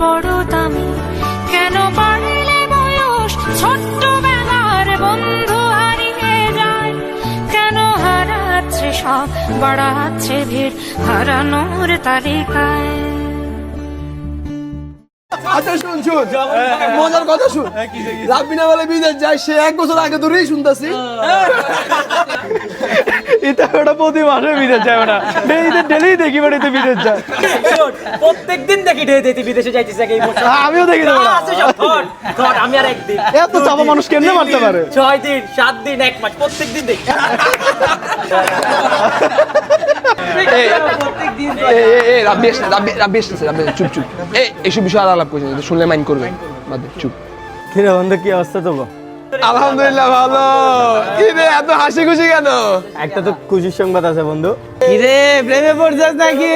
বড় দামি। কেন বাড়লে বয়স ছোট্টবেলার বন্ধু হারিয়ে যায়, কেন হারাচ্ছে সব বাড়াচ্ছে ভিড় হারানোর তালিকায়। আচ্ছা শুন মজার কথা শুন, রাব্বিনা বলে বিদেশ যায়, সে 1 বছর আগে ধরেই শুনতেছি। এটা ওটা প্রতি মাসে বিদেশ যায়, ওটা ডেলি দেখি বাড়িতে বিদেশ যায়, প্রত্যেকদিন দেখি বিদেশে যাইতেছে এই বছর। আমিও দেখি আমি আর একদিন, এত চাপা মানুষ কেমনে মারতে পারে? 6 দিন 7 দিন 1 মাস প্রত্যেকদিন দেখি। চুপ এইসব বিষয় আলাপ করছি, শুনলে মাইন্ড করবে, চুপ। কিরে বন্ধু, কি অবস্থা তোমার? আলহামদুলিল্লাহ ভালো। কি রে এত হাসি খুশি কেন? একটা তো খুশির সংবাদ আছে বন্ধু। কিরে প্রেমে পড়ছিস নাকি?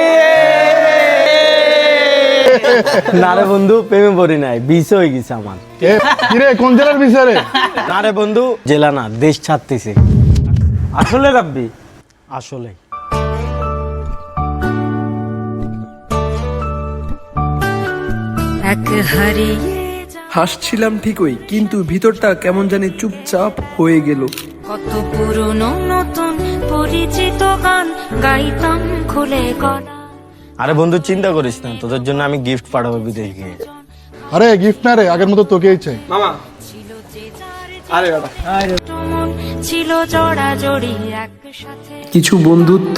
না রে বন্ধু, প্রেমে পড়ি নাই, বিষ হয়ে গেছে আমার। কিরে কোন জেলার বিচারে? না রে বন্ধু, জেলা না, দেশ ছাড়তেছে। আসলে রাব্বি, আসলে এক হারিয়ে হাসছিলাম ঠিকই, কিন্তু ভিতরটা কেমন জানি চুপচাপ হয়ে গেল। কত পুরনো নতুন পরিচিত গান গাইতাম খুলে গলা। আরে বন্ধু চিন্তা করিস না, তোদের জন্য আমি গিফট পাঠাবো বিদেশ গিয়ে। আরে গিফট না রে, আগের মতো তোকেই চাই। মামা আরে ছিল জড়াজড়ি একসাথে। কিছু বন্ধুত্ব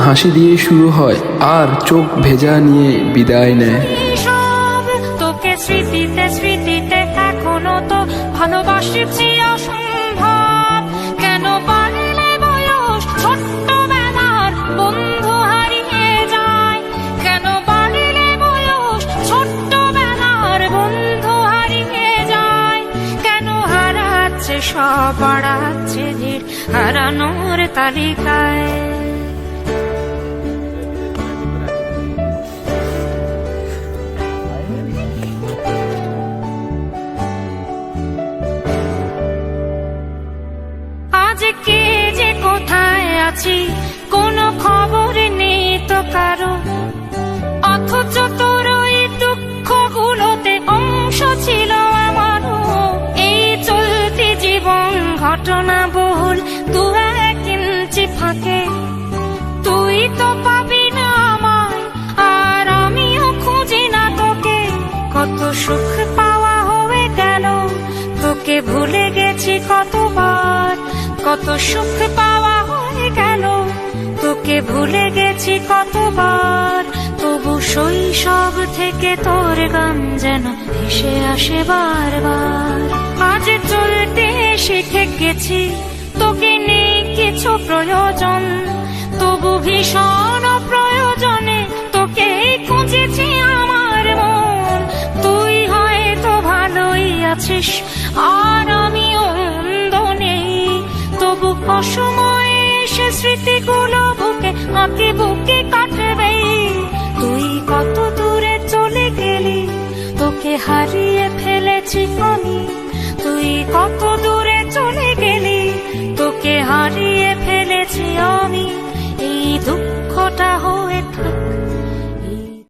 হাসি দিয়ে শুরু হয় আর চোখ ভেজা নিয়ে বিদায় নেয়। সব তোকে স্মৃতিতে স্মৃতিতে এখনো তো ভালোবাসছি অসম্ভব। কেন বাড়লে বয়স ছোট্টবেলার বন্ধু হারিয়ে যায়, কেন বাড়লে বয়স ছোট্টবেলার বন্ধু হারিয়ে যায়, কেন হারাচ্ছে সব বাড়াচ্ছে ভিড় হারানোর তালিকায়। আজ কে যে কোথায় আছি কোনো খবর নেই তো কারো, অথচ তোর ওই দুঃখগুলোতে অংশ ছিল আমারও। এই চলতি জীবন ঘটনা বহুল 2-1 ইঞ্চি ফাঁকে, তুই তো পাবি না আমায় আর আমিও খুঁজি না তোকে। কত সুখ পাওয়া হয়ে গেল, তোকে ভুলে গেছি কতবার। কত সুখ পাওয়া হয়ে গেল, তোকে ভুলে গেছি কতবার। তবু শৈশব থেকে তোর গান যেন ভেসে আসে বারবার। আজ চলতে শিখে গেছি, তোকে নেই কিছু প্রয়োজন, তবু ভীষণ প্রয়োজনে তোকে খুঁজেছি আমার মন। তুই হয়তো ভালোই আছিস আর আমিও মন্দ নেই, তবু অসময়ে এসে স্মৃতিগুলো বুকে আঁকে বুকে কাটবে। তুই কত দূরে চলে গেলি, তোকে হারিয়ে ফেলেছি আমি। তুই কত দূরে চলে গেলি, তোকে হারিয়ে ফেলেছি আমি। এই দুঃখটা